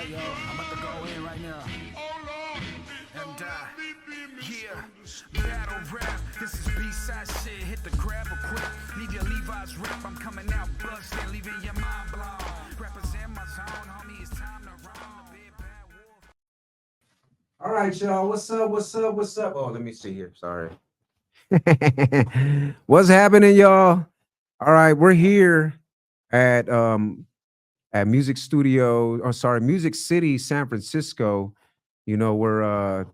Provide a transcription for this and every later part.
yo, I'm about to go in right now. And yeah, battle rap. This is B-side shit. Hit the grab or quit. Leave your Levi's rap. I'm coming out busting, leaving your mind blown. Represent my zone, homie. It's time to roll. The big bad wolf. All right, y'all. What's up? What's up? What's up? Oh, let me see here. Sorry. What's happening, y'all? All right, we're here at Music Studio, or sorry, Music City, San Francisco. You know, we're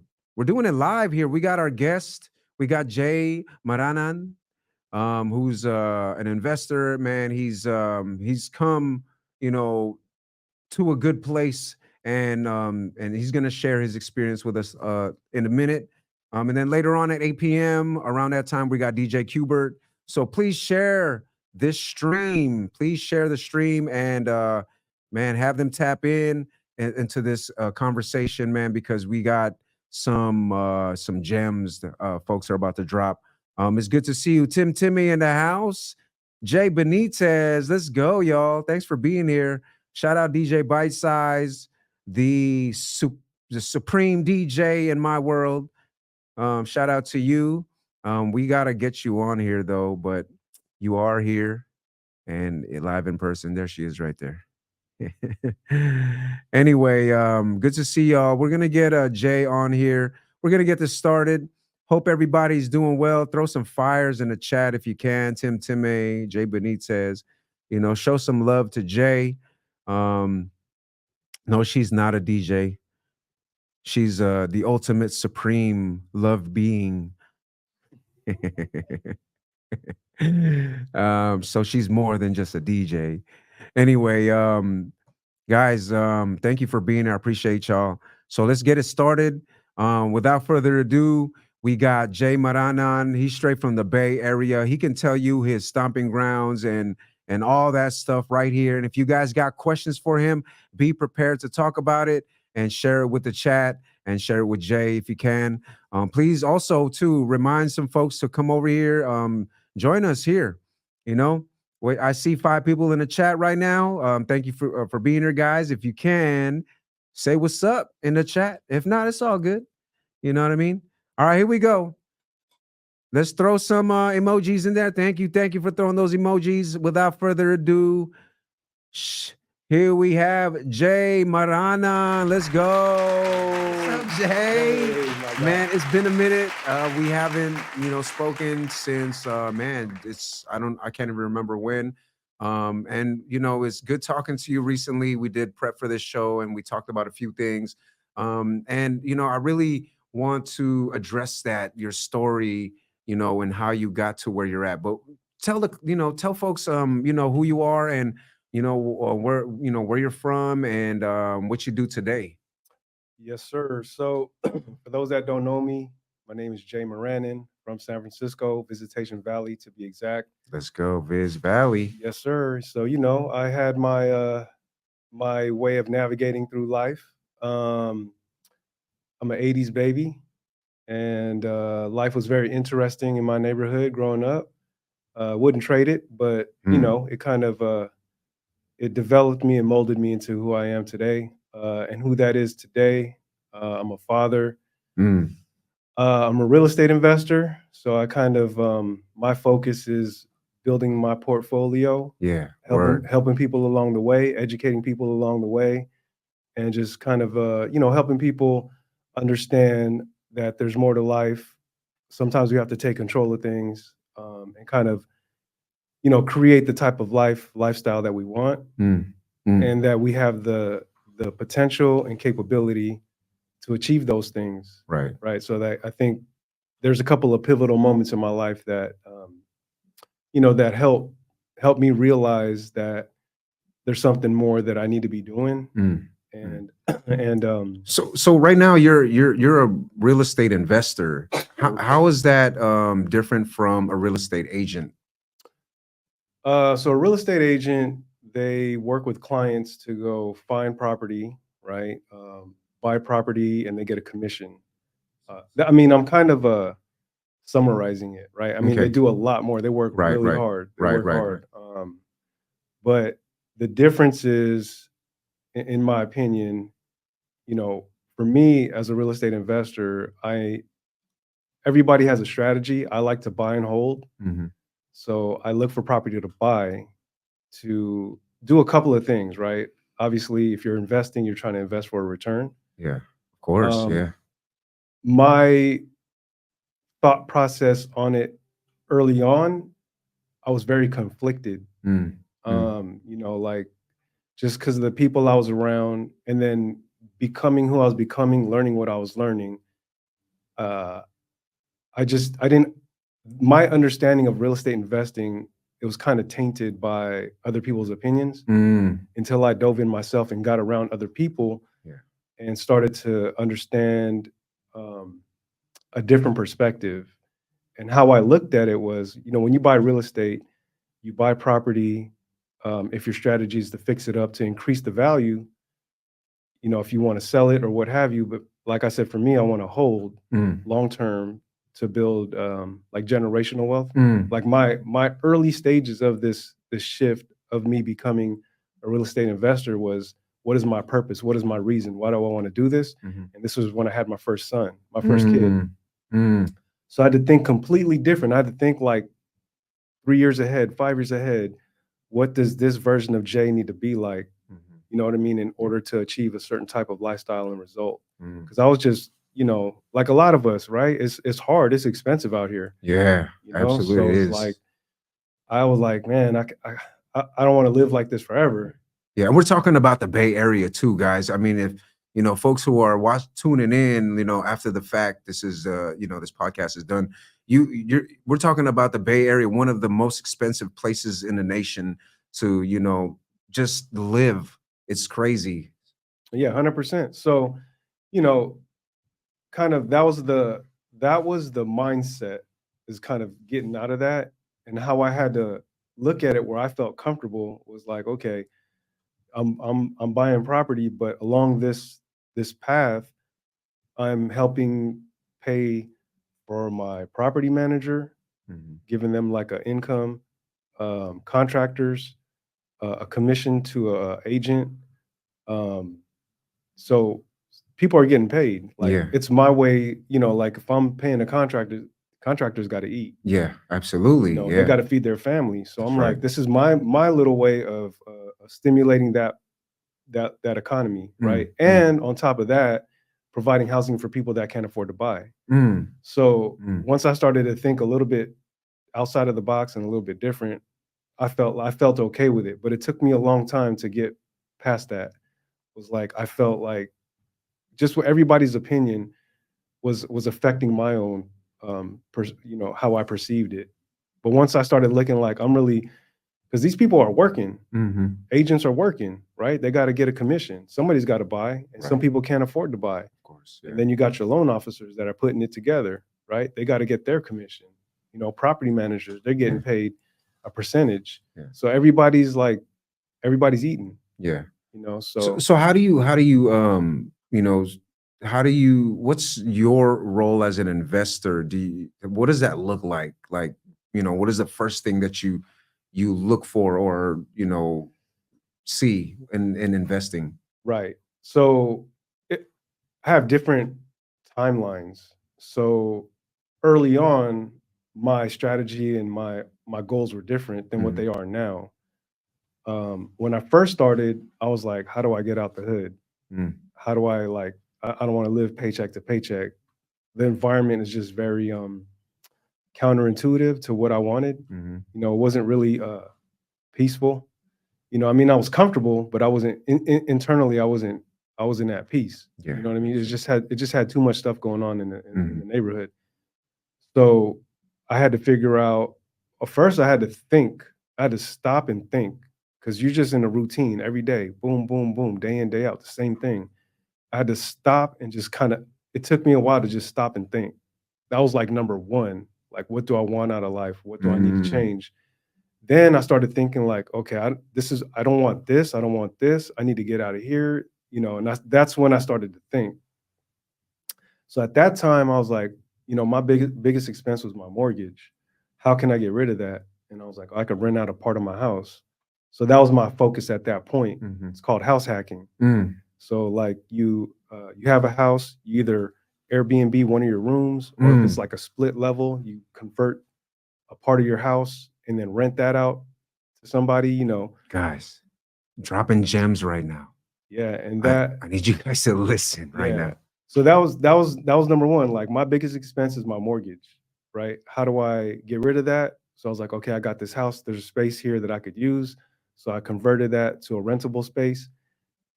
doing it live here. We got our guest. We got Jay Maranan, who's an investor. Man, he's come, you know, to a good place, and he's gonna share his experience with us in a minute. And then later on at 8 p.m. around that time, we got DJ Qbert. So please share this stream. Please share the stream and man, have them tap into this conversation, man, because we got some gems folks are about to drop. It's good to see you, Timmy in the house. Jay Benitez, let's go, y'all. Thanks for being here. Shout out DJ Bite Size, the supreme DJ in my world. Shout out to you. We got to get you on here, though, but you are here and live in person. There she is right there. Anyway, good to see y'all. We're going to get Jay on here. We're going to get this started. Hope everybody's doing well. Throw some fires in the chat if you can. Timmy, Jay Benitez, you know, show some love to Jay. No, she's not a DJ. She's the ultimate supreme love being. So she's more than just a DJ. Anyway, guys, thank you for being here. I appreciate y'all. So let's get it started. Without further ado, we got Jay Maranan. He's straight from the Bay Area. He can tell you his stomping grounds and all that stuff right here. And if you guys got questions for him, be prepared to talk about it and share it with the chat and share it with Jay if you can. Please also, too, remind some folks to come over here. Join us here. You know, I see 5 people in the chat right now. Thank you for being here, guys. If you can, say what's up in the chat. If not, it's all good. You know what I mean? All right, here we go. Let's throw some emojis in there. Thank you for throwing those emojis. Without further ado, here we have Jay Maranan. Let's go. What's up, Jay? Hey, man, it's been a minute. We haven't, spoken since man, I can't even remember when. And it's good talking to you recently. We did prep for this show and we talked about a few things. And I really want to address your story, and how you got to where you're at. But tell folks, who you are and where you're from and what you do today. Yes, sir. So for those that don't know me, my name is Jay Maranan from San Francisco, Visitation Valley to be exact. Let's go, Viz Valley. Yes, sir. So, I had my my way of navigating through life. I'm an 80s baby, and life was very interesting in my neighborhood growing up. Wouldn't trade it, but, it kind of it developed me and molded me into who I am today. And who that is today. I'm a father. I'm a real estate investor. So I kind of, my focus is building my portfolio. Yeah. Helping people along the way, educating people along the way, and just kind of, helping people understand that there's more to life. Sometimes we have to take control of things and kind of, create the type of lifestyle that we want, and that we have the potential and capability to achieve those things. Right. So that I think there's a couple of pivotal moments in my life that, that help me realize that there's something more that I need to be doing. And so right now you're a real estate investor. How is that different from a real estate agent? So a real estate agent, they work with clients to go find property, right? Buy property, and they get a commission. I'm kind of summarizing it, right? Okay. They do a lot more. They work really hard. They work hard. But the difference is, in my opinion, you know, for me as a real estate investor, I everybody has a strategy. I like to buy and hold. Mhm. So I look for property to buy to do a couple of things, right? Obviously, if you're investing, you're trying to invest for a return. Yeah. Of course, Um, yeah. my thought process on it early on, I was very conflicted. Mm, mm, Like just because of the people I was around, and then becoming who I was becoming, learning what I was learning. Uh, I didn't. My understanding of real estate investing, it was kind of tainted by other people's opinions mm. until I dove in myself and got around other people Yeah. and started to understand um, a different perspective. And how I looked at it was, when you buy real estate, you buy property. If your strategy is to fix it up to increase the value, if you want to sell it or what have you. But like I said, for me, I want to hold Mm, long term to build like generational wealth. mm. Like my early stages of this shift of me becoming a real estate investor was, what is my purpose? What is my reason? Why do I want to do this? Mhm. And this was when I had my first son, my first kid. Mm, mm, So I had to think completely different. I had to think like 3 years ahead, 5 years ahead. What does this version of Jay need to be like? mhm. You know what I mean? In Yeah. order to achieve a certain type of lifestyle and result. Mm. Because I was just, like a lot of us, right? It's hard. It's expensive out here, Yeah, absolutely So it it's like is. I was like, man, I don't want to live like this forever. Yeah, and we're talking about the Bay Area too, guys. I mean, if folks who are tuning in, after the fact, this is this podcast is done. We're talking about the Bay Area, one of the most expensive places in the nation to, just live. It's crazy. Yeah, 100%. So, you know, kind of that was the mindset, is kind of getting out of that, and how I had to look at it where I felt comfortable was like, okay, I'm buying property, but along this path, I'm helping pay for my property manager, Mhm. giving them like an income, contractors, a commission to a agent. Um, so people are getting paid. Like Yeah, it's my way, like if I'm paying a contractor, contractors got to eat. yeah, absolutely. They got Yeah, to feed their family. So that's I'm right. like, this is my little way of stimulating that economy, Mm, right? mm, And on top of that, providing housing for people that can't afford to buy. mm, So mm. once I started to think a little bit outside of the box and a little bit different, I felt okay with it. But it took me a long time to get past that. Was like I felt like just what everybody's opinion was affecting my own, how I perceived it. But once I started looking like I'm really, because these people are working, Mhm. agents are working, right? They got to get a commission. Somebody's got to buy, and some Right, people can't afford to buy. of course. And Yeah, then you got your loan officers that are putting it together, right? They got to get their commission. Property managers, they're yeah, getting paid a percentage. yeah, So everybody's eating, yeah. So, so how do you, what's your role as an investor? What does that look like? Like, what is the first thing that you look for or, see in investing? right. So it, I have different timelines. So early on, my strategy and my goals were different than what Mhm. they are now. When I first started, I was like, how do I get out the hood? Mm, How do I like? I don't want to live paycheck to paycheck. The environment is just very counterintuitive to what I wanted. mhm. It wasn't really peaceful. I mean, I was comfortable, but I wasn't internally. I wasn't at peace. You Yeah, know what I mean? absolutely. It just had too much stuff going on in the Mhm. neighborhood. So I had to figure out. First, I had to think. I had to stop and think, because you're just in a routine every day. Boom, boom, boom, day in, day out, the same thing. I had to stop and just kind of. It took me a while to just stop and think. That was like number one. Like, what do I want out of life? What do I need to Mm, change? Then I started thinking like, okay, I don't want this. I don't want this. I need to get out of here. And that's when I started to think. So at that time, I was like, my biggest expense was my mortgage. How can I get rid of that? And I was like, I could rent out a part of my house. So that was my focus at that point. mhm. It's called house hacking. Mm, So like you have a house, you either Airbnb one of your rooms, or if it's Mm, like a split level, you convert a part of your house and then rent that out to somebody, you know. guys, dropping gems right now. Yeah, and I that I need you guys to listen right yeah. now. So that was number one. Like my biggest expense is my mortgage, right? How do I get rid of that? So I was like, okay, I got this house. There's a space here that I could use. So I converted that to a rentable space,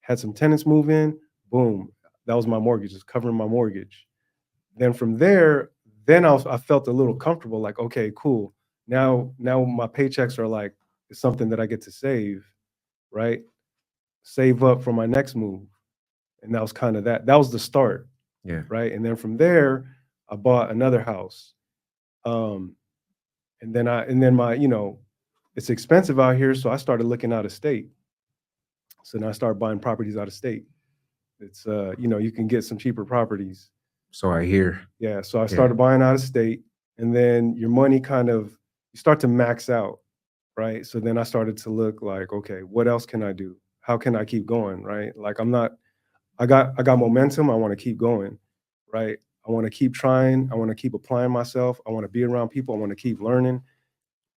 had some tenants move in, boom. That was my mortgage, just covering my mortgage. Then from there, then I felt a little comfortable, like, okay, cool. Now my paychecks are like it's something that I get to save, right? Save up for my next move. And that was kind of that. That was the start, Yeah. right? And then from there, I bought another house. Um, and then my, it's expensive out here, so I started looking out of state. So now I started buying properties out of state. It's you can get some cheaper properties. So I hear. Yeah, so I Yeah. started buying out of state, and then your money kind of you start to max out, right? So then I started to look like, okay, what else can I do? How can I keep going, right? Like I'm not I got momentum, I want to keep going, right? I want to keep trying, I want to keep applying myself, I want to be around people, I want to keep learning.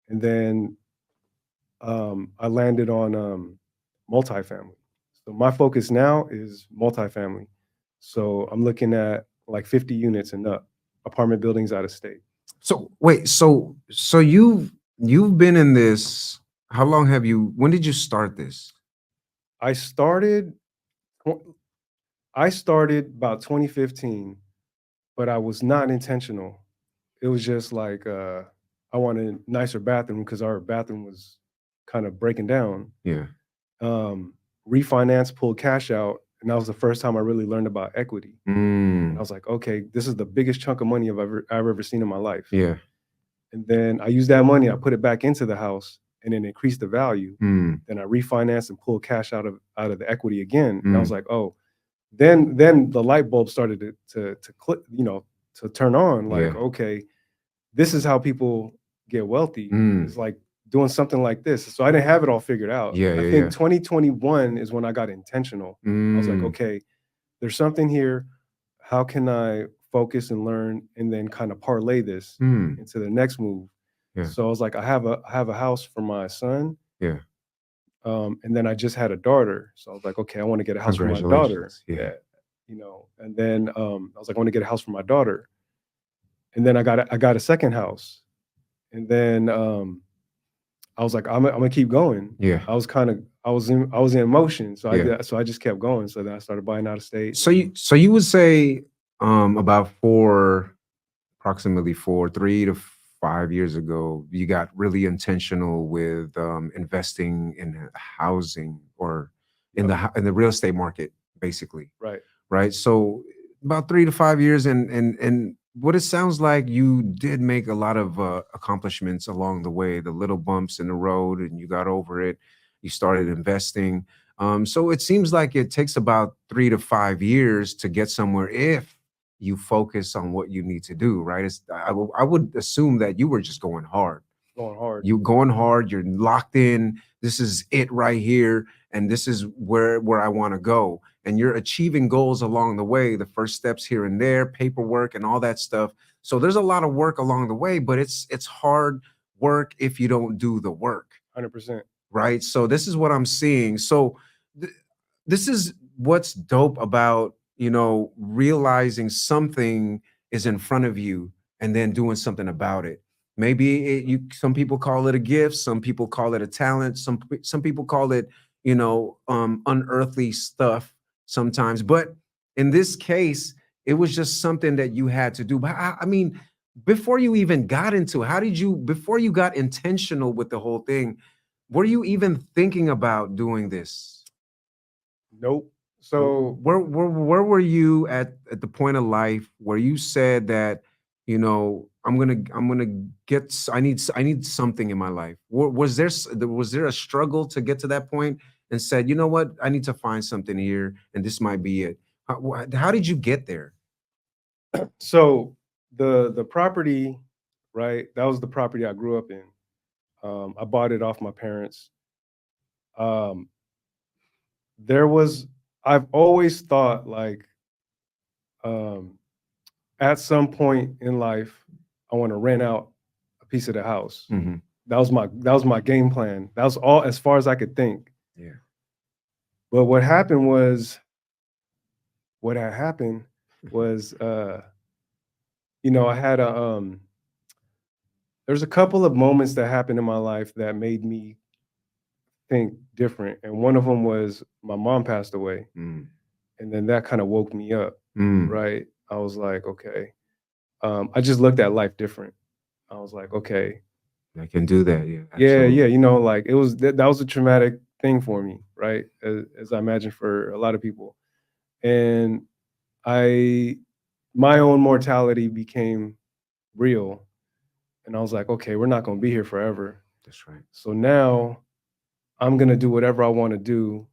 And then I landed on multifamily. So my focus now is multifamily. So I'm looking at like 50 units and up, apartment buildings out of state. So wait, so you've been in this. How long have you? When did you start this? I started tw- I started about 2015, but I was not intentional. It was just like I wanted a nicer bathroom because our bathroom was kind of breaking down. Yeah. Um, Refinance, pulled cash out, and that was the first time I really learned about equity. And I Mm, was like, okay, this is the biggest chunk of money I've ever seen in my life. yeah. And then I used that money, I put it back into the house, and then increased the value. Mm, Then I refinanced and pulled cash out of the equity again, and I was mm, like, oh, then the light bulb started to click, to turn on. Like, yeah. okay, this is how people get wealthy. Mm, Is like doing something like this. So I didn't have it all figured out. yeah. I Yeah. think Yeah. 2021 is when I got intentional. I was like, Mm, okay, there's something here. How can I focus and learn and then kind of parlay this mm, into the next move? yeah. So I was like, I have a house for my son. Yeah. And then I just had a daughter. So I was like, okay, I want to get a house for my daughter. Congratulations. Yeah. Yeah. And then I was like, I want to get a house for my daughter. And then I got a second house. And then I was like, I'm gonna keep going. Yeah. I was in motion. So I Yeah. did, so I just kept going. So then I started buying out of state So and you would say about approximately 3 to 5 years ago, you got really intentional with investing in housing or in yep, in the real estate market, basically, right. right? So about 3 to 5 years, and what it sounds like, you did make a lot of accomplishments along the way, the little bumps in the road, and you got over it. You started investing. So it seems like it takes about 3 to 5 years to get somewhere if you focus on what you need to do, right? I would assume that you were just going hard. Going hard. You going hard, you're locked in. This is it right here, and this is where I want to go. And you're achieving goals along the way, the first steps here and there, paperwork and all that stuff. So there's a lot of work along the way, but it's hard work if you don't do the work, 100%. right? So this is what I'm seeing. So th- this is what's dope about, realizing something is in front of you and then doing something about it. Maybe some people call it a gift, some people call it a talent, some people call it, unearthly stuff sometimes. But in this case, it was just something that you had to do. But I mean, before you even got into it, before you got intentional with the whole thing, were you even thinking about doing this? Nope. So Where were you at the point of life where you said that, I'm gonna I need something in my life? Was there a struggle to get to that point and said, you know what, I need to find something here and this might be it? How did you get there? so the property, right? That was the property I grew up in. I bought it off my parents. Um, there was I've always thought like um, at some point in life, I want to rent out a piece of the house. Hmm. That was my game plan. That was all as far as I could think. Yeah. But what had happened was I had a there's a couple of moments that happened in my life that made me think different. And one of them was my mom passed away. Mm. And then that kind of woke me up, Mm. right? I was like, okay. I just looked at life different. I was like, okay, I can do that. Yeah, yeah, absolutely. yeah, like it was that was a traumatic thing for me, right? As I imagine for a lot of people. And I my own mortality became real. And I was like, okay, we're not gonna be here forever. That's right. So now I'm gonna do whatever I want to do.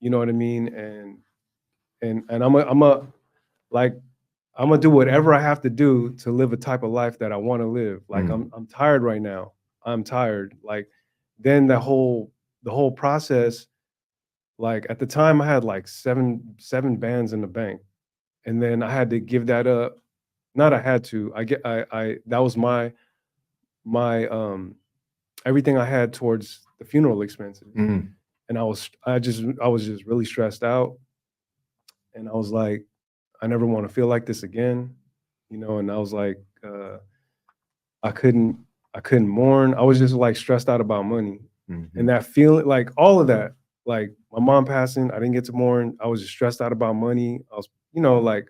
You know what I mean? And like I'm gonna do whatever I have to do to live a type of life that I want to live. Like Mm. I'm tired right now. I'm tired. Like then the whole process. Like at the time, I had like seven bands in the bank, and then I had to give that up. Not I had to. I that was my everything I had towards the funeral expenses, Mm. and I was just really stressed out, and I was like, I never want to feel like this again, And I was like, I couldn't I couldn't mourn. I was just like stressed out about money. Hmm. And that feeling, like all of that, like my mom passing, I didn't get to mourn. I was just stressed out about money. I was, like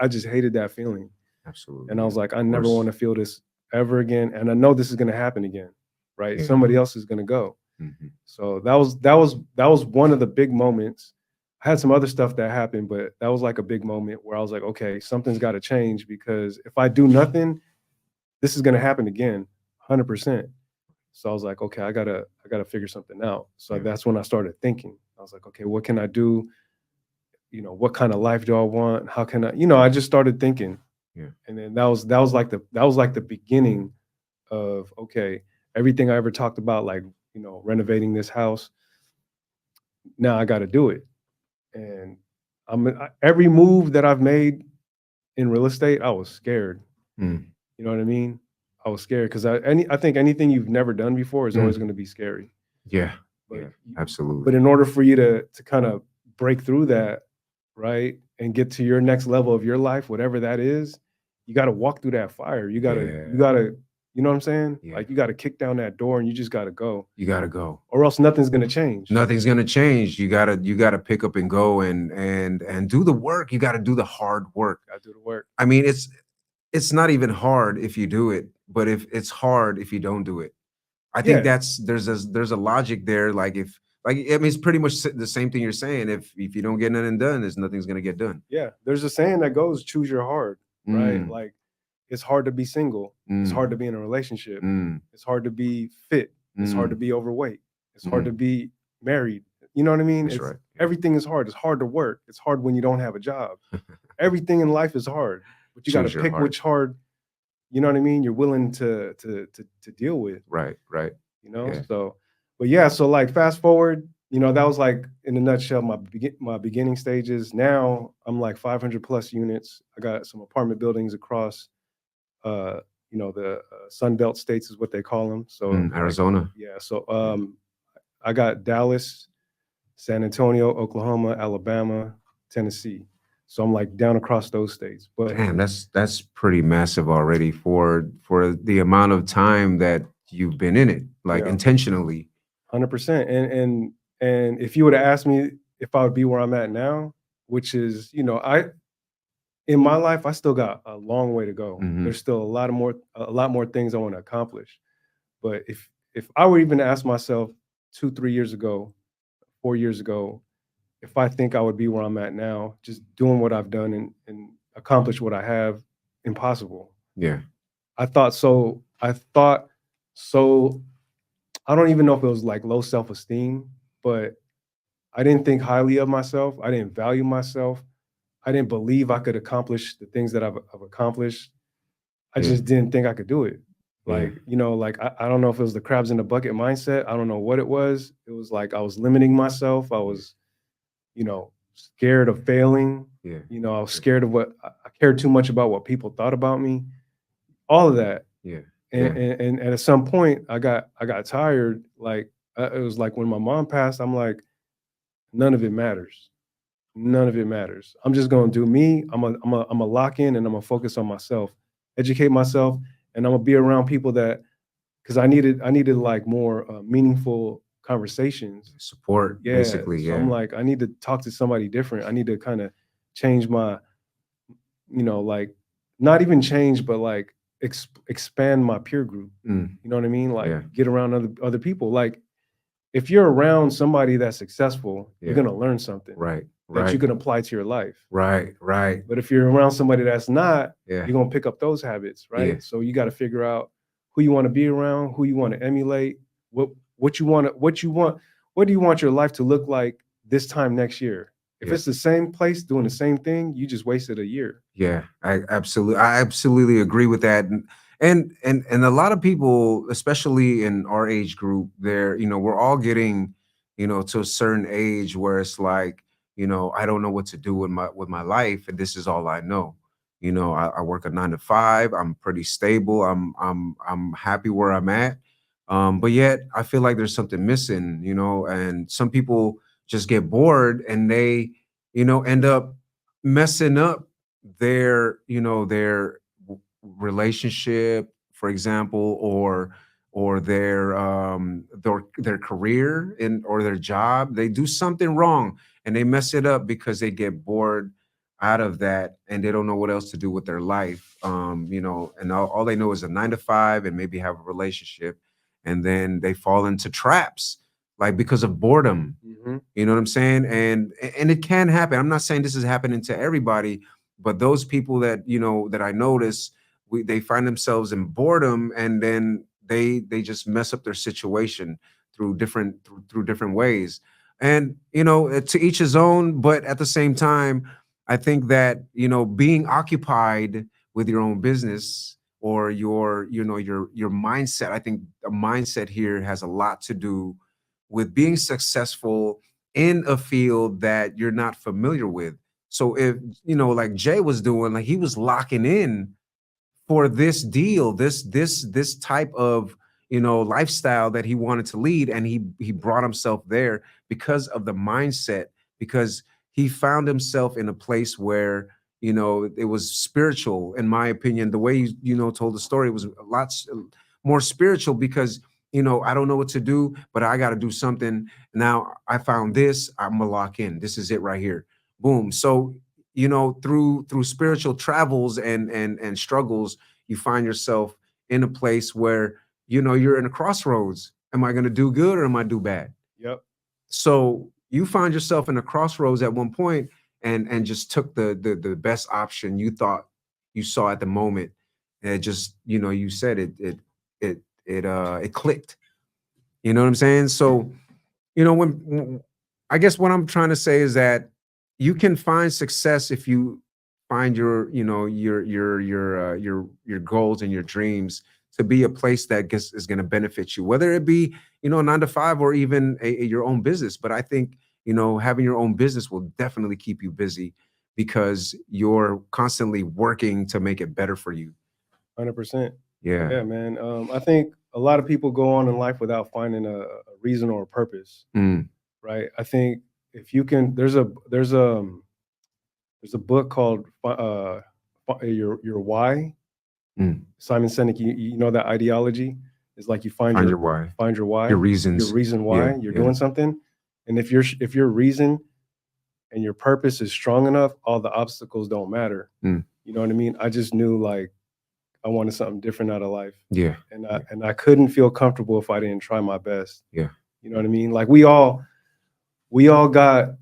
I just hated that feeling. And Absolutely. I Yeah. was like, I Of never want course. to feel this ever again. And I know this is gonna happen again, right? Yeah. Somebody else is gonna go. Hmm. So that was one of the big moments. I had some other stuff that happened, but that was like a big moment where I was like, okay, something's got to change because if I do nothing, this is going to happen again, 100%. So I was like, okay, I gotta figure something out. So Yeah. that's when I started thinking. I was like, okay, what can I do? What kind of life do I want? How can I? I just started thinking, Yeah. and then that was like the beginning of okay, everything I ever talked about, like renovating this house. Now I got to do it, and every move that I've made in real estate, I was scared. Mm. You know what I mean? I was scared because I think anything you've never done before is always Mm. going to be scary. Yeah. But Yeah. but Absolutely. in order for you to kind of break through that, right, and get to your next level of your life, whatever that is, you got to walk through that fire. Yeah. You know what I'm saying? Yeah. Like you got to kick down that door and you just got to go, You gotta go. or else nothing's going to change. Nothing's gonna change. You gotta pick up and go and do the work. You gotta do the hard work. Got to do the work. I mean, it's not even hard if you do it, but if it's hard if you don't do it. I think Yeah, there's a logic there. Like if like I mean, it's pretty much the same thing you're saying. If you don't get nothing done, there's nothing's gonna get done. yeah. There's a saying that goes, "Choose your hard," right? Mm. Like it's hard to be single. It's hard Mm. to be in a relationship. Mm. It's hard to be fit. It's hard to Mm. be overweight. It's hard to Mm. be married. You know what I mean? That's It's right. Yeah. everything is hard. It's hard to work. It's hard when you don't have a job. Everything in life is hard, but you got to Choose your pick heart. which hard, you know what I mean, you're willing to deal with, Right. Right. Yeah. So, but yeah, so like fast forward, that was like in a nutshell my beginning stages. Now I'm like 500 plus units. I got some apartment buildings across uh the Sun Belt states is what they call them. So Mm. like Arizona. yeah, so Yeah. I got Dallas, San Antonio, Oklahoma, Alabama, Tennessee. So I'm like down across those states. But Damn, that's pretty massive already for the amount of time that you've been in it, like yeah, intentionally. 100%. And if you would have asked me if I would be where I'm at now, which is, I in my life, I still got a long way to go. Hmm. There's still a lot more things I want to accomplish. But if I were even to ask myself 2, 3 years ago, 4 years ago, if I think I would be where I'm at now, just doing what I've done and accomplish what I have, impossible. Yeah. I thought so. I thought so. I don't even know if it was like low self esteem, but I didn't think highly of myself. I didn't value myself. I didn't believe I could accomplish the things that I've accomplished. I Yeah. just didn't think I could do it. Yeah. Like I don't know if it was the crabs in the bucket mindset. I don't know what it was. It was like I was limiting myself. I Yeah. was, you know, scared of failing. Yeah. You know, I was scared of what I cared too much about what people thought about me. All of that. Yeah. And, Yeah. and at some point I got tired. Like it was like when my mom passed, I'm like, none of it matters. None of it matters. I'm just gonna do me. I'm a lock in and I'm gonna focus on myself, educate myself, and I'm gonna be around people that because I needed like more meaningful conversations. Support, Yeah. basically. So I'm Yeah. like, I need to talk to somebody different. I need to kind of change my, like not even change, but like expand my peer group. Mm, You know what I mean? Like yeah. get around other people. Like if you're around somebody that's successful, you're Yeah. gonna learn something Right. that you Right. can apply to your life. Right. Right. But if you're around somebody that's not, Yeah. you're gonna pick up those habits, Yeah. right? So you got to figure out who you want to be around, who you want to emulate, what you want, what do you want your life to look like this time next year? If Yeah. it's the same place doing the same thing, you just wasted a year. Yeah, I absolutely agree with that. And a lot of people, especially in our age group, we're all getting, to a certain age where it's like, I don't know what to do with my life, and this is all I know. I work a 9 to 5. I'm pretty stable. I'm happy where I'm at. But yet I feel like there's something missing, and some people just get bored and they, end up messing up their relationship, for example, or their career or their job. They do something wrong and they mess it up because they get bored out of that and they don't know what else to do with their life. And all they know is a 9 to 5 and maybe have a relationship, and then they fall into traps like because of boredom. Hmm. You know what I'm saying? And it can happen. I'm not saying this is happening to everybody, but those people that I notice, they find themselves in boredom, and then they just mess up their situation through different ways. And to each his own, but at the same time, I think that being occupied with your own business or your mindset. I think a mindset here has a lot to do with being successful in a field that you're not familiar with. So if like Jay was doing, like he was locking in for this deal, this type of lifestyle that he wanted to lead, and he brought himself there because of the mindset, because he found himself in a place where it was spiritual. In my opinion, the way you told the story was a lot more spiritual, because I don't know what to do, but I got to do something. Now I found this, I'm gonna lock in, this is it right here, boom. So through spiritual travels and struggles, you find yourself in a place where you're in a crossroads. Am I going to do good or am I do bad? Yep. So you find yourself in a crossroads at one point, and just took the best option you thought you saw at the moment, and it just you said it clicked. You know what I'm saying? So when I guess what I'm trying to say is that you can find success if you find your goals and your dreams to be a place that is going to benefit you, whether it be 9 to 5 or even your own business. But I think having your own business will definitely keep you busy because you're constantly working to make it better for you. 100%. Yeah. Yeah, man. I think a lot of people go on in life without finding a reason or a purpose, Mm, right? I think if you can, there's a book called Your Why. mm. Simon Sinek. You know that ideology is like you Find your why, find your your why, your reasons. reason Yeah, why you're yeah. doing something, and if your reason and your purpose is strong enough, all the obstacles don't matter. Mm, You know what I mean? I just knew like I wanted something different out of life, yeah, and I yeah, and I couldn't feel comfortable if I didn't try my best. yeah. You know what I mean? Like we all got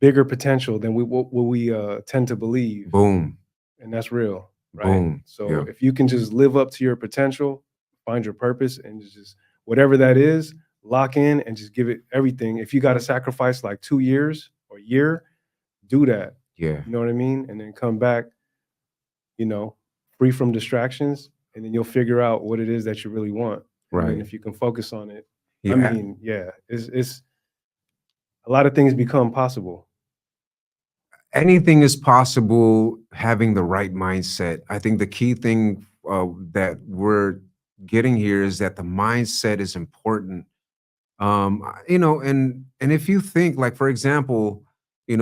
bigger potential than what we tend to believe, Boom, and that's real, right? boom. So Yeah, if you can just live up to your potential, find your purpose, and just whatever that is, lock in and just give it everything. If you got to sacrifice like 2 years or a year, do that. yeah. You know what I mean? And then come back, you know, free from distractions, and then you'll figure out what it is that you really want. And then Right. if you can focus on it, I Yeah. mean, yeah, it's a lot of things become possible. anything is possible having the right mindset. I think the key thing that we're getting here is that the mindset is important. And if you think, like, for example, a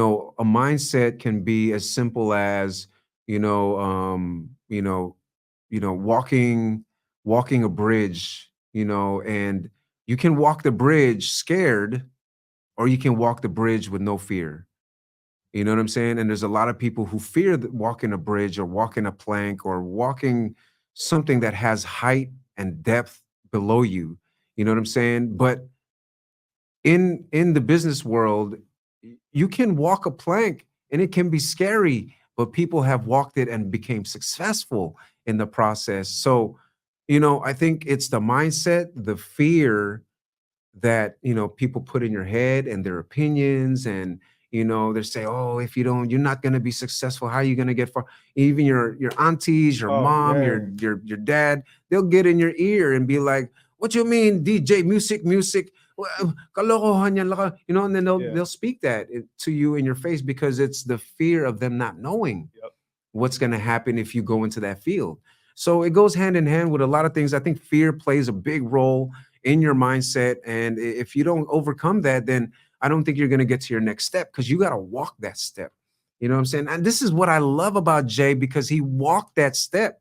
mindset can be as simple as, you know, um, you know, walking a bridge, and you can walk the bridge scared, or you can walk the bridge with no fear. You know what I'm saying? And there's a lot of people who fear walking a bridge or walking a plank or walking something that has height and depth below you. You know what I'm saying? But in the business world, you can walk a plank and it can be scary, but people have walked it and became successful in the process. So, I think it's the mindset, the fear that people put in your head, and their opinions, and they say, oh, if you don't, you're not going to be successful. How are you going to get far? Even your aunties, your Oh mom, your man, your dad, they'll get in your ear and be like, what you mean, DJ, music? Well, kalokohan yan, and then they'll yeah, they'll speak that to you in your face, because it's the fear of them not knowing yep. what's going to happen if you go into that field. So it goes hand in hand with a lot of things. I think fear plays a big role in your mindset. And if you don't overcome that, then I don't think you're going to get to your next step, because you got to walk that step. You know what I'm saying? And this is what I love about Jay, because he walked that step.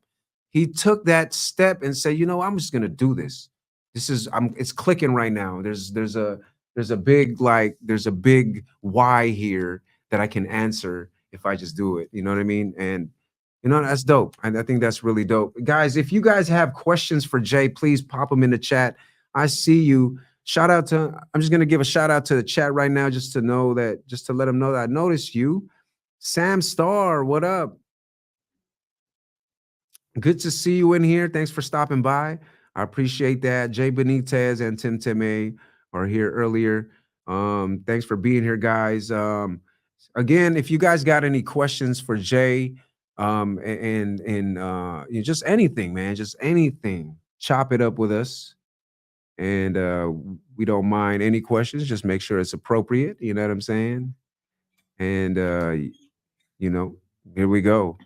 He took that step and said, I'm just going to do this. It's clicking right now. There's a big why here that I can answer if I just do it. You know what I mean? And that's dope. I think that's really dope. Guys, if you guys have questions for Jay, please pop them in the chat. I see you. I'm just gonna give a shout out to the chat right now, just to let them know that I noticed you. Sam Star, what up? Good to see you in here. Thanks for stopping by. I appreciate that. Jay Benitez and Tim Time are here earlier. Thanks for being here, guys. Again, if you guys got any questions for Jay, just anything, man, just anything, chop it up with us, and we don't mind any questions. Just make sure it's appropriate. You know what I'm saying? And you know, here we go.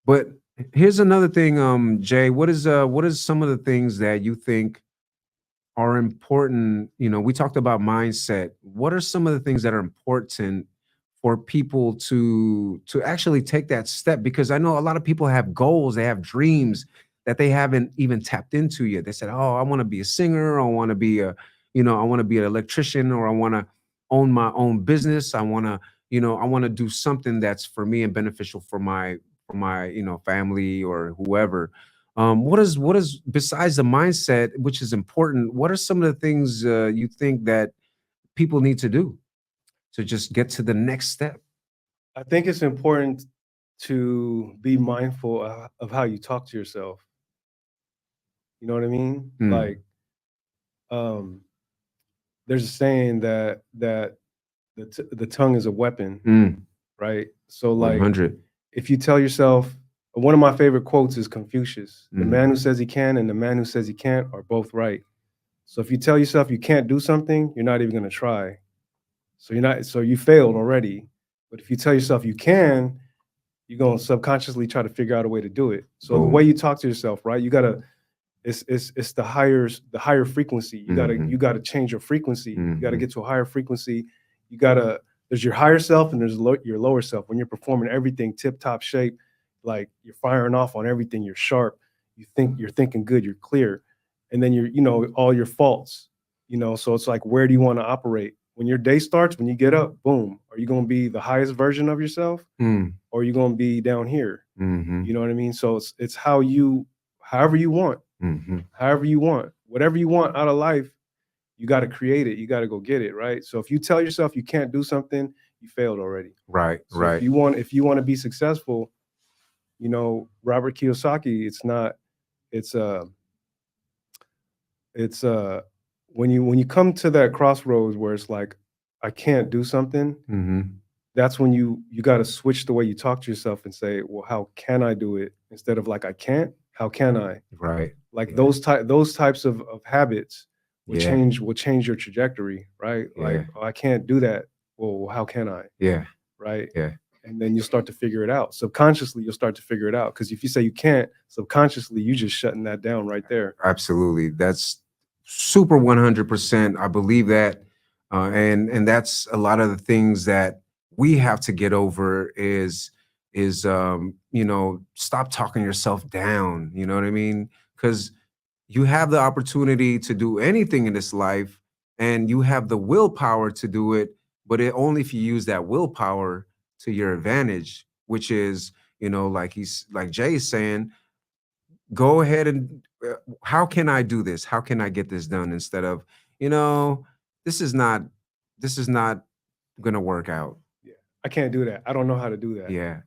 But here's another thing, Jay. What is some of the things that you think are important? We talked about mindset. What are some of the things that are important for people to actually take that step? Because I know a lot of people have goals, they have dreams that they haven't even tapped into yet. They said, oh, I want to be a singer, or I want to be I want to be an electrician, or I want to own my own business. I want to do something that's for me and beneficial for my family or whoever. What is besides the mindset, which is important? What are some of the things you think that people need to do to just get to the next step? I think it's important to be mindful of how you talk to yourself. You know what I mean? Mm, Like, um, there's a saying that the tongue is a weapon, mm, right? So, like, 100. if you tell yourself, one of my favorite quotes is Confucius: "The Mm, man who says he can and the man who says he can't are both right." So, if you tell yourself you can't do something, you're not even going to try. So you failed already. But if you tell yourself you can, you're gonna subconsciously try to figure out a way to do it. So the way boom. you talk to yourself, right? You gotta it's the higher frequency. You gotta Mhm, you gotta change your frequency. You gotta mhm, get to a higher frequency. You gotta There's your higher self and there's your lower self. When you're performing everything tip top shape, like you're firing off on everything, you're sharp. You're thinking good, you're clear, and then all your faults. So it's like, where do you want to operate when your day starts? When you get up, boom, are you going to be the highest version of yourself, mm, or are you going to be down here? You mhm, know what I mean? So it's however you want, mhm. whatever you want out of life, you got to create it. You got to go get it, right? So if you tell yourself you can't do something, you failed already. Right, So if right. you want to be successful, Robert Kiyosaki, it's it's when you come to that crossroads where it's like, I can't do something, Mhm. that's when you got to switch the way you talk to yourself and say, well, how can I do it, instead of like, I can't, how can I? Right. Like, Yeah. those types of habits Yeah. will change your trajectory, right? Like, Yeah. oh, I can't do that. Well, how can I? Yeah. Right? Yeah. and then you'll start to figure it out. Subconsciously, you'll start to figure it out. Because if you say you can't, subconsciously, you just shutting that down right there. Absolutely. That's super 100%. I believe that. And that's a lot of the things that we have to get over is stop talking yourself down. You know what I mean? Because you have the opportunity to do anything in this life and you have the willpower to do it, but only if you use that willpower to your advantage, which is, like Jay is saying, go ahead and how can I do this? How can I get this done? Instead of, you know, this is not this is not gonna work out. Yeah, I can't do that. I don't know how to do that. Yeah.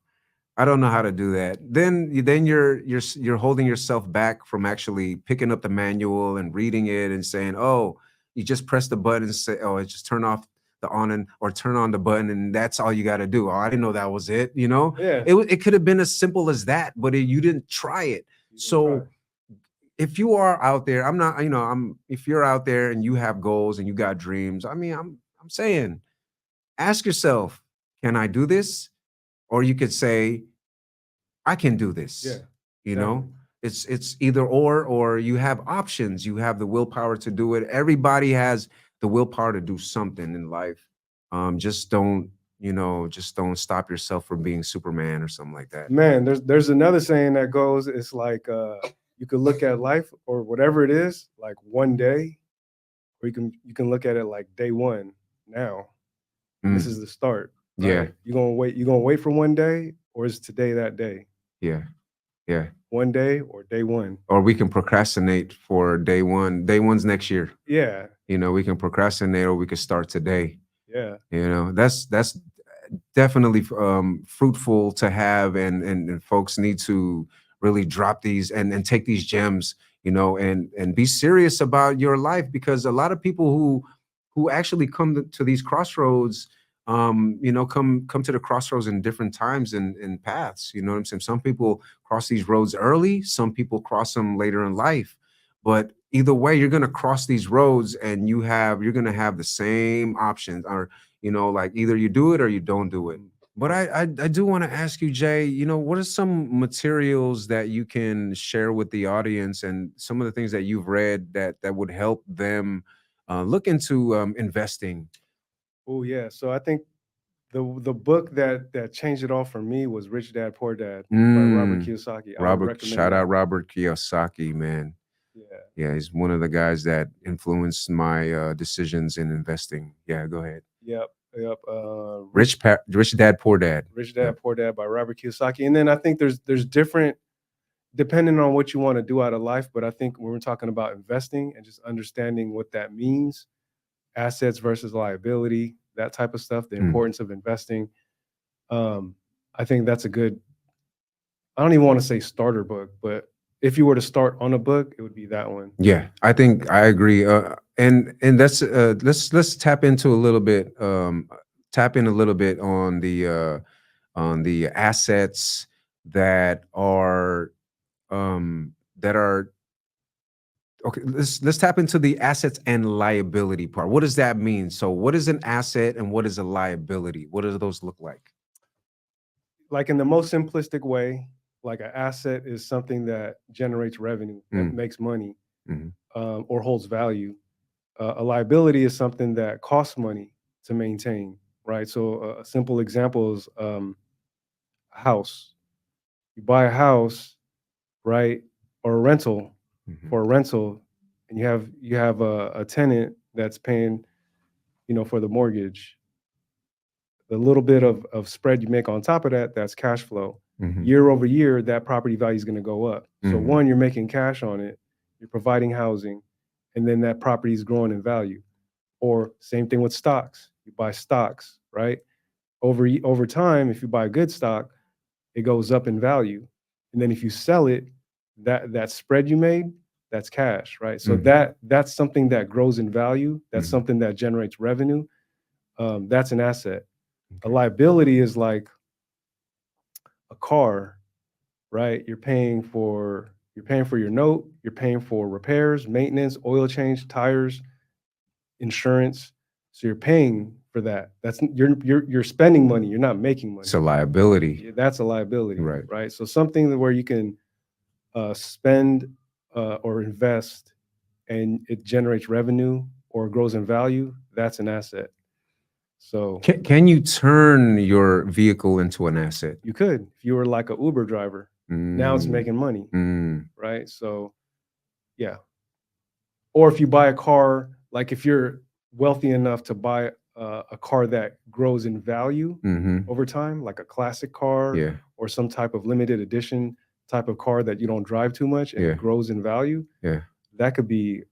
I don't know how to do that. Then you're holding yourself back from actually picking up the manual and reading it and saying, "Oh, you just press the button and say, oh, it just turn off the on and or turn on the button and that's all you got to do." Oh, I didn't know that was it. Yeah, It could have been as simple as that, but you didn't try it. you didn't try. So if you are out there, I'm not, if you're out there and you have goals and you got dreams, I mean, I'm saying, ask yourself, can I do this? Or you could say, I can do Yeah, this. You exactly. know, it's either or you have options. You have the willpower to do it. Everybody has the willpower to do something in life. Just don't stop yourself from being Superman or something like that. Man, there's another saying that goes, it's like you could look at life or whatever it is like one day, or you can look at it like day one now, and this Mm, is the start, yeah, right? You gonna wait for one day, or is today that day? yeah, yeah. One day or day one? Or we can procrastinate for day one. Day one's next year. Yeah, We can procrastinate or we can start today. yeah. That's definitely fruitful to have, and folks need to really drop these and take these gems, and be serious about your life, because a lot of people who actually come to these crossroads, come to the crossroads in different times and paths. You know what I'm saying? Some people cross these roads early, some people cross them later in life, but either way, you're going to cross these roads and you're going to have the same options, or like either you do it or you don't do it. But I do want to ask you, Jay, what are some materials that you can share with the audience and some of the things that you've read that would help them look into investing? Oh yeah. So I think the book that changed it all for me was Rich Dad Poor Dad by Robert Mm, Kiyosaki. I would Robert, recommend shout out that. Robert Kiyosaki, man. Yeah. Yeah, he's one of the guys that influenced my decisions in investing. Yeah, go ahead. Yep. Yep. Rich Rich Dad, Poor Dad. Rich Yeah. Dad Poor Dad by Robert Kiyosaki. And then I think there's different, depending on what you want to do out of life. But I think when we're talking about investing and just understanding what that means, assets versus liability, that type of stuff, the Mm. importance of investing. Um, I think that's a good, I don't even want to say starter book, but if you were to start on a book, it would be that one. Yeah, I think I agree. And that's let's tap in a little bit on the assets that are that are okay. Let's tap into the assets and liability part. What does that mean? So, what is an asset and what is a liability? What do those look like? Like in the most simplistic way, like an asset is something that generates revenue, that Mm, makes money, mhm, or holds value. A liability is something that costs money to maintain, right? So a simple example is a house. You buy a house, right, or a rental, mhm, for a rental, and you have a tenant that's paying, for the mortgage. The little bit of spread you make on top of that, that's cash flow. mhm, Year over year, that property value is going to go up. So mhm, one, you're making cash on it, you're providing housing, and then that property is growing in value. Or same thing with stocks. You buy stocks, right? Over time, if you buy good stock, it goes up in value. And then if you sell it, that spread you made, that's cash, right? So mhm, that's something that grows in value. That's mhm. something that generates revenue. That's an asset. A Okay. liability is like a car, right? You're paying for your note, you're paying for repairs, maintenance, oil change, tires, insurance. So you're paying for that. That's you're spending money. You're not making It's a money. liability. Yeah, that's a liability, Right. right? So something where you can spend or invest and it generates revenue or grows in value, that's an asset. So Can you turn your vehicle into an asset? you could, if you were like a Uber driver, now it's Mm, making money, mm, right? So yeah. Or if you buy a car, like if you're wealthy enough to buy a car that grows in value mm-hmm. over time, like a classic car Yeah. or some type of limited edition type of car that you don't drive too much and Yeah. it grows in value, Yeah. that could be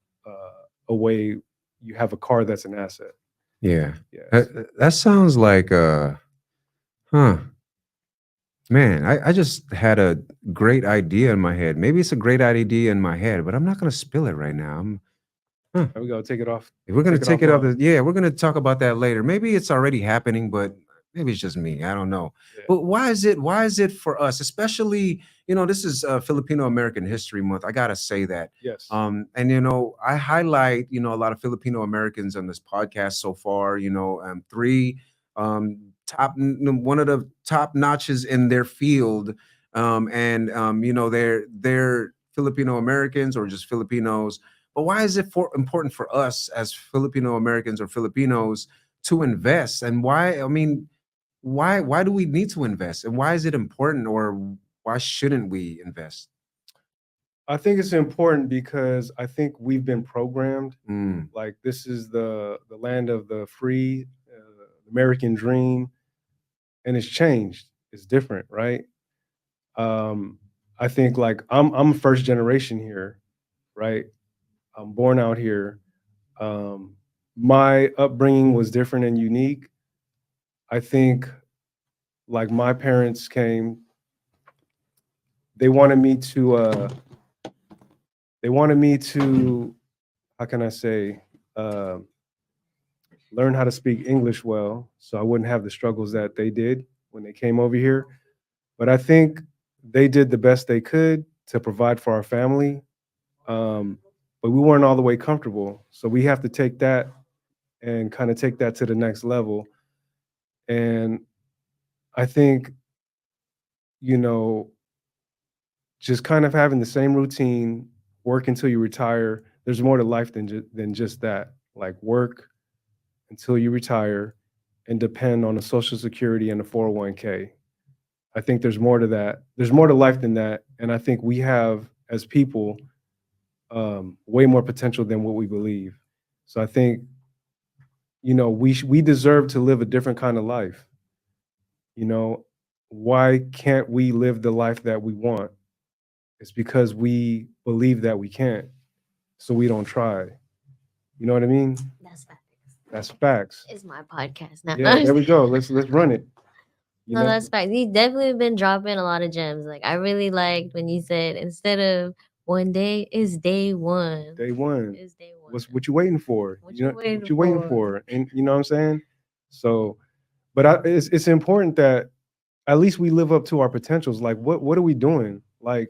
a way you have a car that's an asset. Yeah. Yes. That sounds like huh. Man, I just had a great idea in my head. Maybe it's a great idea in my head, but I'm not gonna spill it right now. Huh. There we go. Take it off. We're gonna Take it take it up. offline. Yeah, we're gonna talk about that later. Maybe it's already happening, but maybe it's just me. I don't know. Yeah. But why is it? Why is it for us, especially? This is Filipino American History Month. I gotta say that. Yes. And I highlight a lot of Filipino Americans on this podcast so far. Three one of the top notches in their field, and they're Filipino Americans or just Filipinos, but why is it important for us as Filipino Americans or Filipinos to invest? And why? I mean, why do we need to invest? And why is it important, or why shouldn't we invest? I think it's important because I think we've been programmed Mm, like this is the land of the free American dream, and it's changed. It's different, right? Um, I think like I'm first generation here, right? I'm born out here. Um, my upbringing was different and unique. I think like my parents came, they wanted me to they wanted me to how can I say uh, learn how to speak English well, so I wouldn't have the struggles that they did when they came over here. But I think they did the best they could to provide for our family. Um, but we weren't all the way comfortable, so we have to take that and kind of take that to the next level. And I think you know just kind of having the same routine, work until you retire. There's more to life than just that. Like work until you retire and depend on the Social Security and the 401k. I think there's more to that. There's more to life than that. And I think we have, as people, way more potential than what we believe. So I think, we deserve to live a different kind of life. You know, why can't we live the life that we want? It's because we believe that we can't. So we don't try. You know what I mean? That's facts. That's facts. It's my podcast now. Yeah, there we go. Let's run it. You No, know? that's facts. You definitely been dropping a lot of gems. Like I really liked when you said instead of one day, it's day one. Day one. It's day one. What you waiting for? What You you know waiting what you waiting for? for, and you know what I'm saying. So, but it's important that at least we live up to our potentials. Like, what are we doing? Like,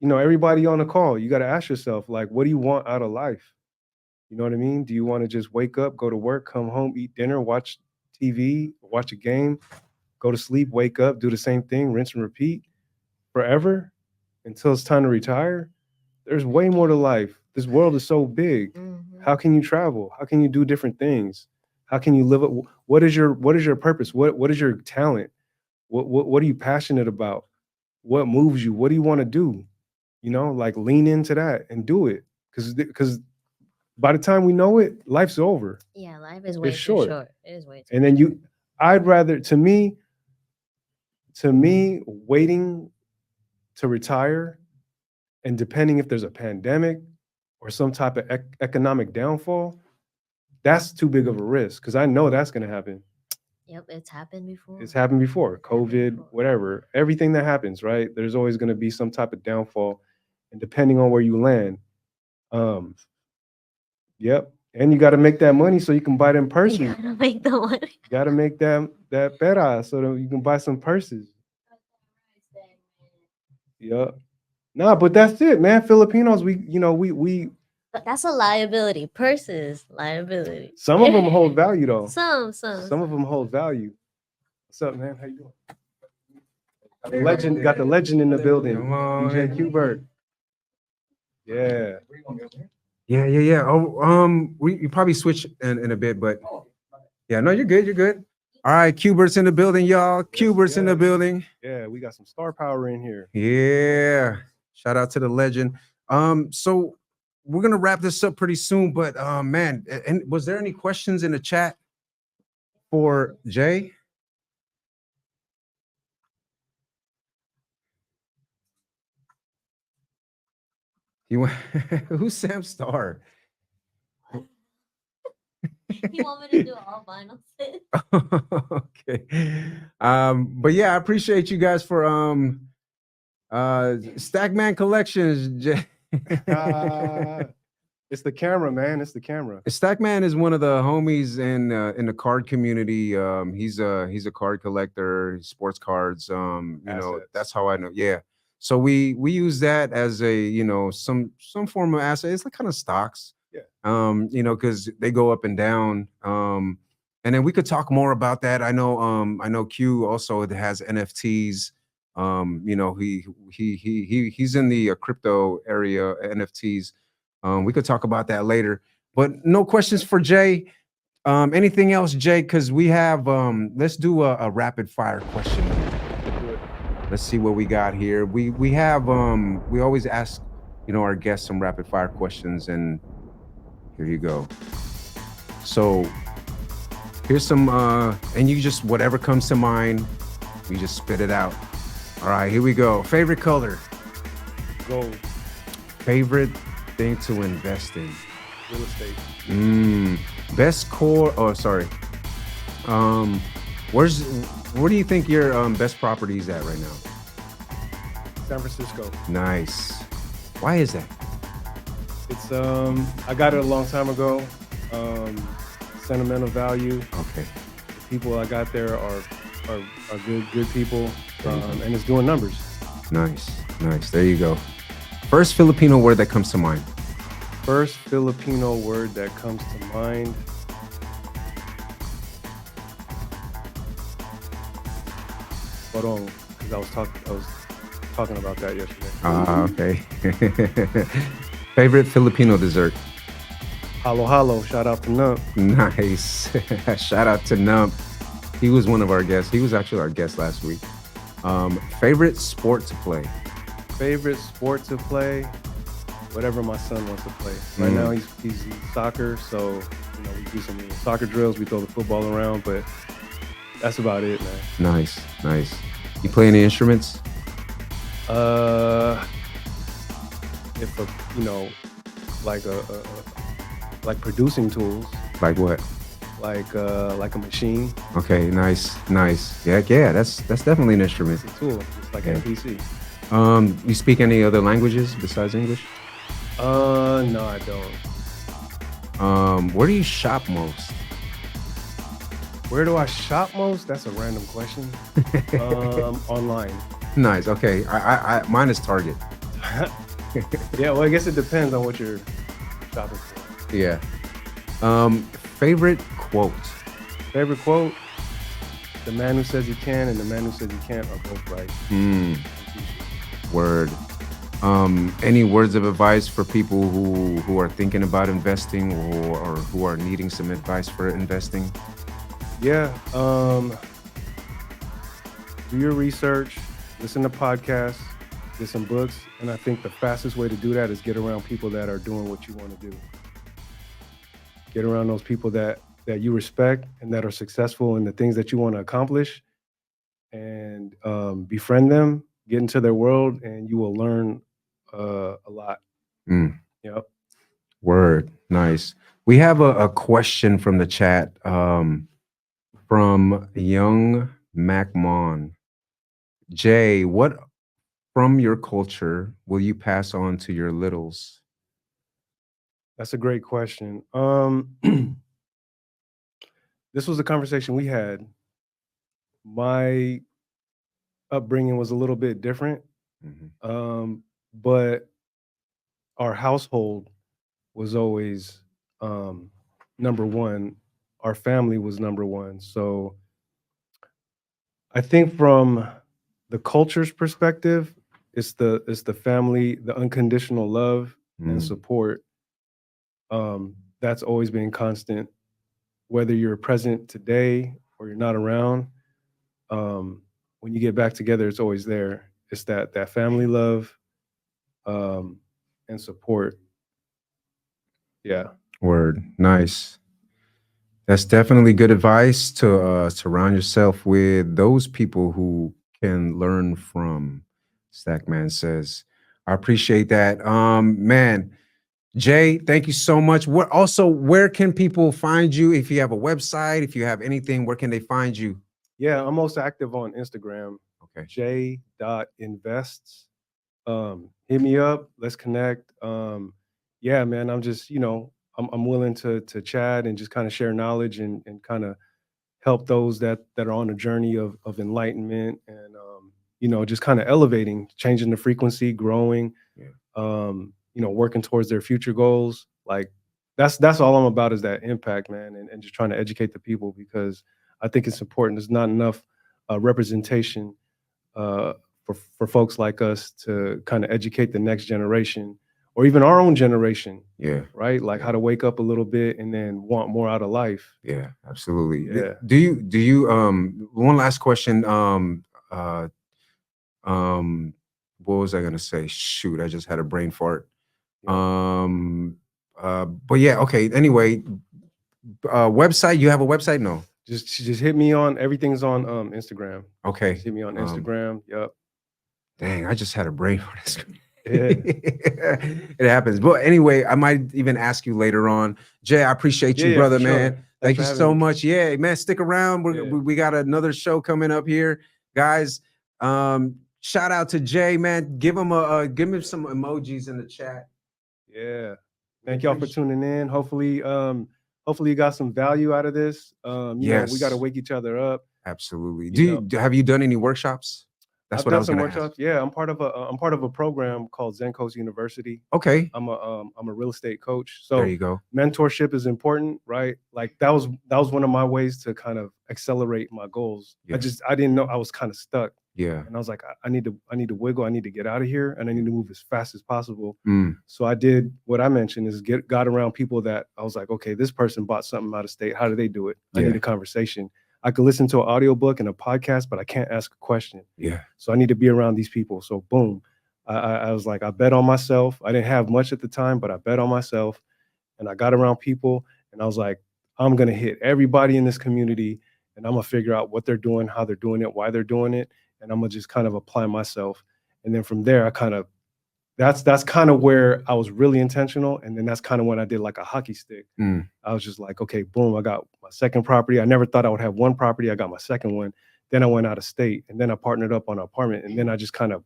everybody on the call, you got to ask yourself, like, what do you want out of life? You know what I mean? Do you want to just wake up, go to work, come home, eat dinner, watch TV, watch a game, go to sleep, wake up, do the same thing, rinse and repeat forever until it's time to retire? There's way more to life. This world is so big. Mhm. How can you travel? How can you do different things? How can you live it? What is your purpose? What is your talent? What are you passionate about? What moves you? What do you want to do? Like lean into that and do it. Because by the time we know it, life's over. Yeah, life is way It's too short. short. It is way too. And then I'd rather, to me, waiting to retire and depending if there's a pandemic or some type of economic downfall, that's too big of a risk because I know that's going to happen. Yep, it's happened before. It's happened before, It's happened COVID, before. whatever, everything that happens, right? There's always going to be some type of downfall, and depending on where you land, um, yep. And you got to make that money so you can buy them You purses. gotta make the money. You got to make that pera so that you can buy some purses. Yep. Nah, but that's it, man. Filipinos, we But that's a liability. Purses, liability. Some of them hold value though. Some. Some of them hold value. What's up, man? How you doing? Got the legend in the building. Come on. DJ Qbert. Yeah. Yeah. You probably switch in a bit, but yeah, no, you're good. You're good. All right, Qbert's in the building, y'all. Qbert's in the building. Yeah, we got some star power in here. Yeah. Shout out to the legend. So we're gonna wrap this up pretty soon, but man, and was there any questions in the chat for Jay? You want who's Sam Starr? You want me to do all vinyl sit? Okay. But yeah, I appreciate you guys for Stackman Collections. It's the camera, man. It's the camera. Stackman is one of the homies in the card community. He's a card collector, sports cards. You know, Assets. that's how I know. Yeah. So we use that as a, you know, some form of asset. It's like kind of stocks. Yeah. You know, because they go up and down. And then we could talk more about that. I know Q also has NFTs. You know, he's in the crypto area, NFTs. We could talk about that later. But no questions for Jay. Anything else, Jay? Because we have let's do a rapid fire question. Let's see what we got here. We have we always ask, you know, our guests some rapid fire questions, and here you go. So here's some and you just whatever comes to mind, we just spit it out. All right, here we go. Favorite color? Gold. Favorite thing to invest in? Real estate. Best core. Oh, sorry. Where do you think your best property is at right now? San Francisco. Nice. Why is that? It's I got it a long time ago. Sentimental value. Okay. The people I got there are good people, and it's doing numbers. Nice. There you go. First Filipino word that comes to mind. First Filipino word that comes to mind. Barong, because I was talking about that yesterday. Okay. Favorite Filipino dessert? Halo halo. Shout out to Nump. Nice. Shout out to Nump. He was one of our guests. He was actually our guest last week. Favorite sport to play? Favorite sport to play? Whatever my son wants to play. Right now he's soccer, so you know we do some soccer drills. We throw the football around, but that's about it, man. Nice. You play any instruments? If you know, like like producing tools. Like what? Like a machine. Okay, nice. Yeah, that's definitely an instrument. It's a tool, just like a PC. You speak any other languages besides English? No, I don't. Where do you shop most? Where do I shop most? That's a random question. Online. Nice. Okay. I mine is Target. Yeah, well, I guess it depends on what you're shopping for. Yeah. Favorite quote? Favorite quote? The man who says he can and the man who says he can't are both right. Word. Any words of advice for people who are thinking about investing or who are needing some advice for investing? Yeah. Do your research, listen to podcasts, get some books, and I think the fastest way to do that is get around people that are doing what you want to do. Get around those people that you respect and that are successful in the things that you want to accomplish, and befriend them, get into their world, and you will learn a lot. Yep. Word. Nice. We have a question from the chat from Young MacMon. Jay, what from your culture will you pass on to your littles? That's a great question. This was a conversation we had. My upbringing was a little bit different, but our household was always number one. Our family was number one. So I think from the culture's perspective, it's the family, the unconditional love and Mm, support. That's always been constant, whether you're present today or you're not around. Um, when you get back together, it's always there. It's that family love um, and support. Yeah, word. Nice. That's definitely good advice to surround yourself with those people who can learn from. Stackman says, I appreciate that. Man, Jay, thank you so much. What also, where can people find you? If you have a website, if you have anything, where can they find you? yeah. I'm most active on Instagram, Okay. j.invests. Hit me up. Let's connect. Yeah, man. I'm just I'm willing to chat and just kind of share knowledge and kind of help those that are on a journey of enlightenment and just kind of elevating, changing the frequency, growing, Yeah. working towards their future goals. Like that's all I'm about is that impact, man, and just trying to educate the people because I think it's important. There's not enough representation uh, for folks like us to kind of educate the next generation or even our own generation, Yeah. right? Like Yeah. how to wake up a little bit and then want more out of life. Yeah, absolutely. Yeah. Do you one last question. Uh um what was I gonna say? Shoot, I just had a brain fart. Yeah. Um but yeah, okay. Anyway, website, you have a website? No. Just hit me on everything's on Instagram. Okay. Just hit me on Instagram. Yep. Dang, I just had a brain fart. Yeah. It happens. But anyway, I might even ask you later on. Jay, I appreciate Yeah, you, yeah, for brother, sure. man. Thanks Thank for you having so me. much. Yeah, man, stick around. Yeah. We got another show coming up here, guys. Shout out to Jay, man. Give him some emojis in the chat. Yeah. We Thank y'all for appreciate. tuning in. Hopefully you got some value out of this. We got to Yes, wake each other up. absolutely. You know, Have you done any workshops? That's I've what I done was some gonna ask. workshops. Yeah, I'm part of a program called Zen Coast University. Okay, I'm a real estate coach. there So you go. mentorship is important, right? Like that was one of my ways to kind of accelerate my goals. Yeah, I didn't know I was kind of stuck. yeah. And I was like, I need to wiggle, I need to get out of here and I need to move as fast as possible. Mm, So I did what I mentioned is got around people that I was like, okay, this person bought something out of state. How do they do it? I need yeah, a conversation. I could listen to an audiobook and a podcast, but I can't ask a question. yeah, So I need to be around these people. So boom. I was like, I bet on myself. I didn't have much at the time, but I bet on myself and I got around people and I was like, I'm gonna hit everybody in this community and I'm gonna figure out what they're doing, how they're doing it, why they're doing it, and I'm gonna just kind of apply myself. And then from there, I kind of that's kind of where I was really intentional. And then that's kind of when I did like a hockey stick. mm, I was just like, okay, boom, I got my second property. I never thought I would have one property. I got my second one. Then I went out of state and then I partnered up on an apartment. And then I just kind of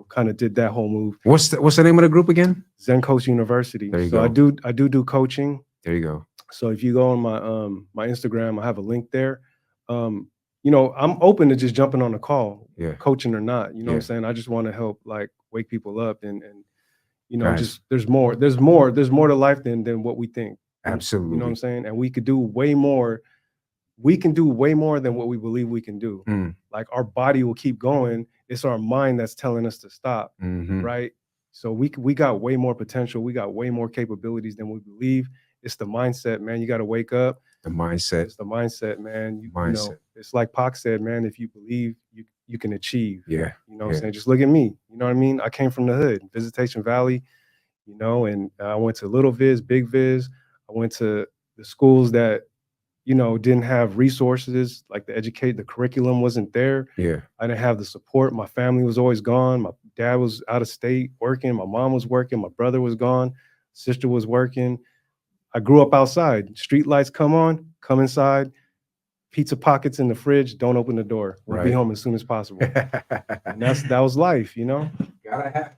kind of did that whole move. What's the name of the group again? Zen Coast University. There you So go. I do coaching. There you go. So if you go on my Instagram, I have a link there. I'm open to just jumping on a call, Yeah, coaching or not. You know what I'm yeah, saying? I just want to help like wake people up and guys, just there's more to life than what we think. You know what I'm absolutely. saying? And we could do way more. We can do way more than what we believe we can do. Mm, Like our body will keep going. It's our mind that's telling us to stop, hmm. right? So we got way more potential. We got way more capabilities than we believe. It's the mindset, man. You got to wake up. The mindset, It's the mindset, man. mindset. It's like Pac said, man. If you believe, you can achieve. Yeah, You know what I'm yeah, saying? Just look at me. You know what I mean? I came from the hood, Visitation Valley. And I went to Little Viz, Big Viz. I went to the schools that didn't have resources like the curriculum wasn't there. yeah, I didn't have the support. My family was always gone. My dad was out of state working. My mom was working. My brother was gone. Sister was working. I grew up outside. Street lights come on, come inside. Pizza pockets in the fridge. Don't open the door. We'll be right. home as soon as possible. And that was life. Gotta have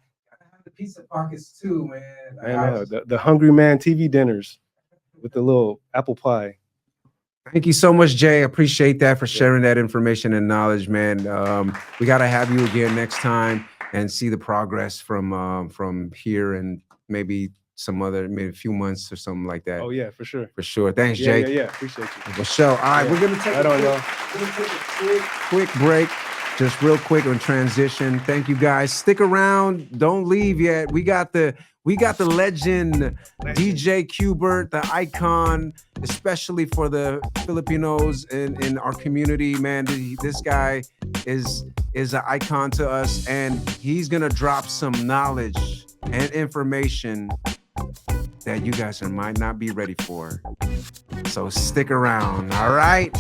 the pizza pockets too, man. And the hungry man TV dinners with the little apple pie. Thank you so much, Jay. Appreciate that for Yeah. sharing that information and knowledge, man. We got to have you again next time and see the progress from here and maybe some other, maybe a few months or something like that. Oh yeah, for sure. For sure. Thanks, Yeah, Jay. yeah, yeah. Appreciate you. For sure. All right, Yeah. we're gonna take Right on, y'all. a quick break. Just real quick on transition. Thank you guys. Stick around. Don't leave yet. We got the legend DJ Qbert, the icon, especially for the Filipinos in our community. Man, this guy is an icon to us, and he's gonna drop some knowledge and information that you guys might not be ready for. So stick around. All right.